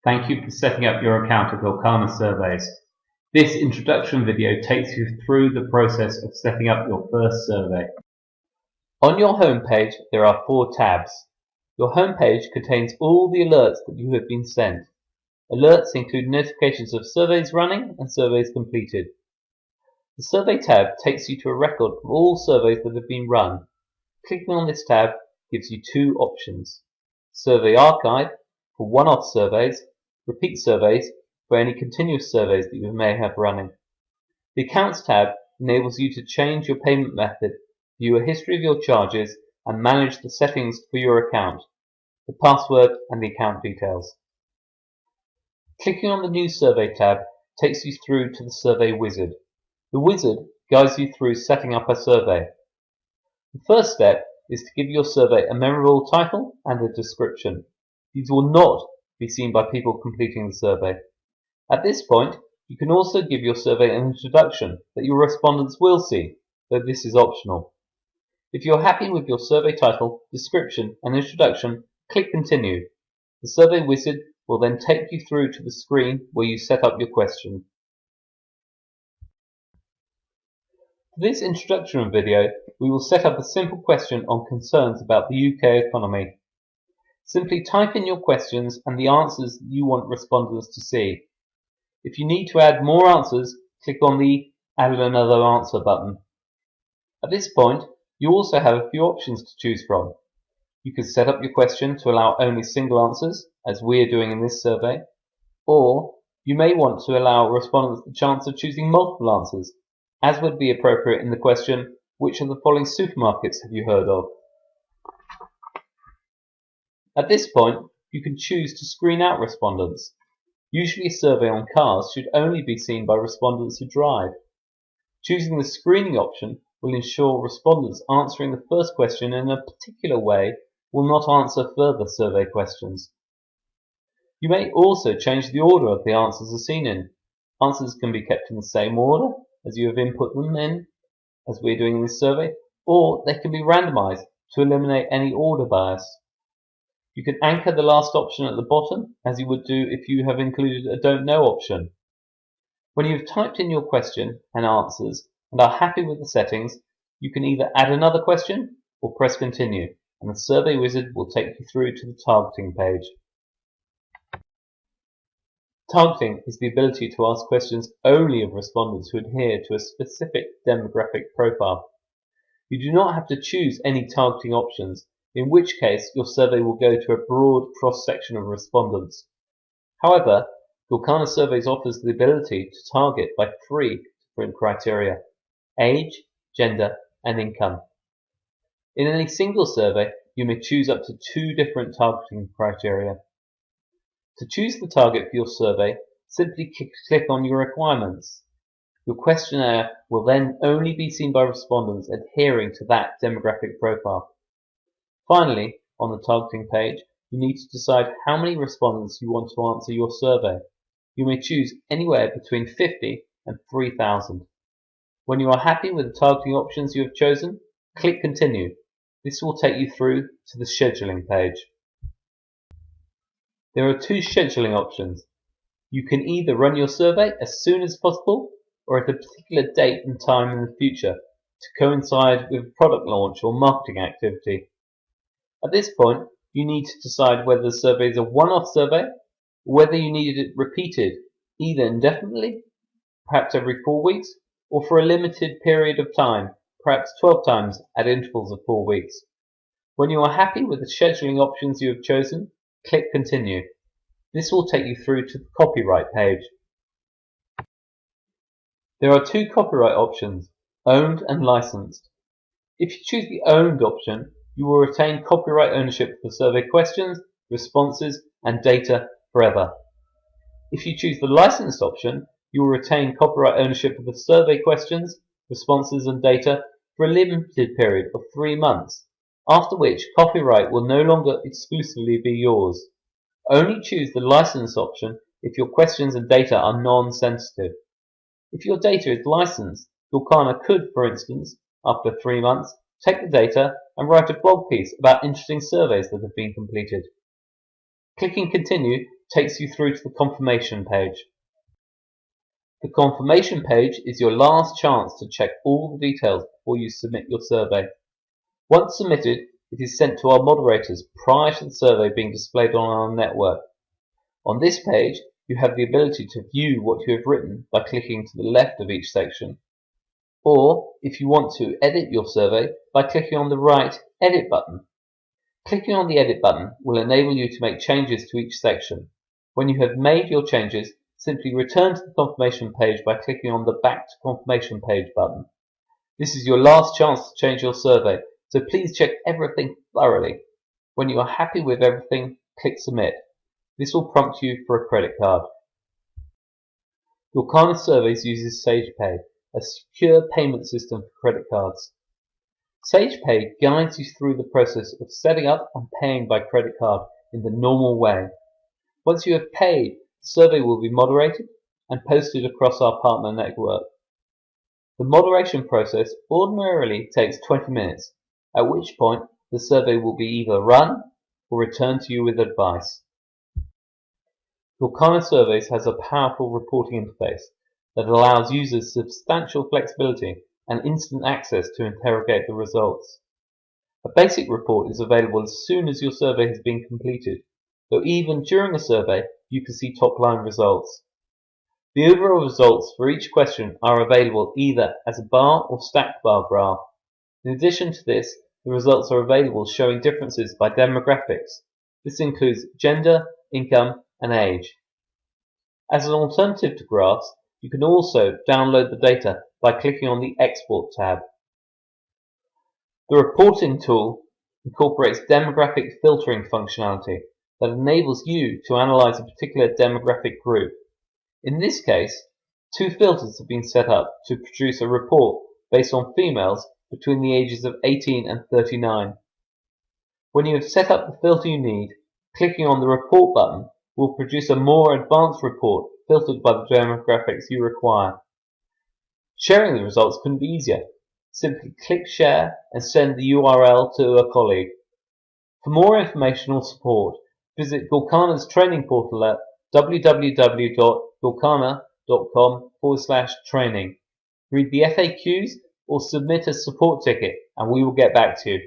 Thank you for setting up your account at Gorkana Surveys. This introduction video takes you through the process of setting up your first survey. On your home page, there are 4 tabs. Your home page contains all the alerts that you have been sent. Alerts include notifications of surveys running and surveys completed. The Survey tab takes you to a record of all surveys that have been run. Clicking on this tab gives you 2 options: Survey Archive for one-off surveys, repeat surveys for any continuous surveys that you may have running. The Accounts tab enables you to change your payment method, view a history of your charges, and manage the settings for your account, the password and the account details. Clicking on the New Survey tab takes you through to the Survey Wizard. The wizard guides you through setting up a survey. The first step is to give your survey a memorable title and a description. These will not be seen by people completing the survey. At this point, you can also give your survey an introduction that your respondents will see, though this is optional. If you're happy with your survey title, description, and introduction, click Continue. The Survey Wizard will then take you through to the screen where you set up your question. For this introduction video, we will set up a simple question on concerns about the UK economy. Simply type in your questions and the answers that you want respondents to see. If you need to add more answers, click on the Add Another Answer button. At this point, you also have a few options to choose from. You can set up your question to allow only single answers, as we are doing in this survey, or you may want to allow respondents the chance of choosing multiple answers, as would be appropriate in the question, which of the following supermarkets have you heard of? At this point, you can choose to screen out respondents. Usually a survey on cars should only be seen by respondents who drive. Choosing the screening option will ensure respondents answering the first question in a particular way will not answer further survey questions. You may also change the order of the answers are seen in. Answers can be kept in the same order as you have input them in, as we're doing in this survey, or they can be randomized to eliminate any order bias. You can anchor the last option at the bottom, as you would do if you have included a don't know option. When you have typed in your question and answers and are happy with the settings, you can either add another question or press continue, and the Survey Wizard will take you through to the targeting page. Targeting is the ability to ask questions only of respondents who adhere to a specific demographic profile. You do not have to choose any targeting options, in which case your survey will go to a broad cross-section of respondents. However, Gorkana Surveys offers the ability to target by 3 different criteria: age, gender, and income. In any single survey, you may choose up to 2 different targeting criteria. To choose the target for your survey, simply click on your requirements. Your questionnaire will then only be seen by respondents adhering to that demographic profile. Finally, on the targeting page, you need to decide how many respondents you want to answer your survey. You may choose anywhere between 50 and 3,000. When you are happy with the targeting options you have chosen, click Continue. This will take you through to the scheduling page. There are 2 scheduling options. You can either run your survey as soon as possible or at a particular date and time in the future to coincide with a product launch or marketing activity. At this point, you need to decide whether the survey is a one-off survey or whether you need it repeated, either indefinitely, perhaps every 4 weeks, or for a limited period of time, perhaps 12 times at intervals of 4 weeks. When you are happy with the scheduling options you have chosen, click Continue. This will take you through to the copyright page. There are 2 copyright options, owned and licensed. If you choose the owned option, you will retain copyright ownership for survey questions, responses, and data forever. If you choose the licensed option, you will retain copyright ownership of the survey questions, responses, and data for a limited period of 3 months, after which copyright will no longer exclusively be yours. Only choose the licensed option if your questions and data are non-sensitive. If your data is licensed, Gorkana could, for instance, after 3 months, take the data and write a blog piece about interesting surveys that have been completed. Clicking Continue takes you through to the confirmation page. The confirmation page is your last chance to check all the details before you submit your survey. Once submitted, it is sent to our moderators prior to the survey being displayed on our network. On this page, you have the ability to view what you have written by clicking to the left of each section, or if you want to edit your survey by clicking on the right Edit button. Clicking on the Edit button will enable you to make changes to each section. When you have made your changes, simply return to the confirmation page by clicking on the Back to Confirmation page button. This is your last chance to change your survey, so please check everything thoroughly. When you are happy with everything, click Submit. This will prompt you for a credit card. Gorkana Surveys uses SagePay, a secure payment system for credit cards. SagePay guides you through the process of setting up and paying by credit card in the normal way. Once you have paid, the survey will be moderated and posted across our partner network. The moderation process ordinarily takes 20 minutes, at which point the survey will be either run or returned to you with advice. Gorkana Surveys has a powerful reporting interface that allows users substantial flexibility and instant access to interrogate the results. A basic report is available as soon as your survey has been completed, though even during a survey you can see top-line results. The overall results for each question are available either as a bar or stacked bar graph. In addition to this, the results are available showing differences by demographics. This includes gender, income, and age. As an alternative to graphs, you can also download the data by clicking on the Export tab. The reporting tool incorporates demographic filtering functionality that enables you to analyze a particular demographic group. In this case, 2 filters have been set up to produce a report based on females between the ages of 18 and 39. When you have set up the filter you need, clicking on the Report button will produce a more advanced report filtered by the demographics you require. Sharing the results couldn't be easier. Simply click Share and send the URL to a colleague. For more information or support, visit Gorkana's training portal at www.gorkana.com/training. Read the FAQs or submit a support ticket and we will get back to you.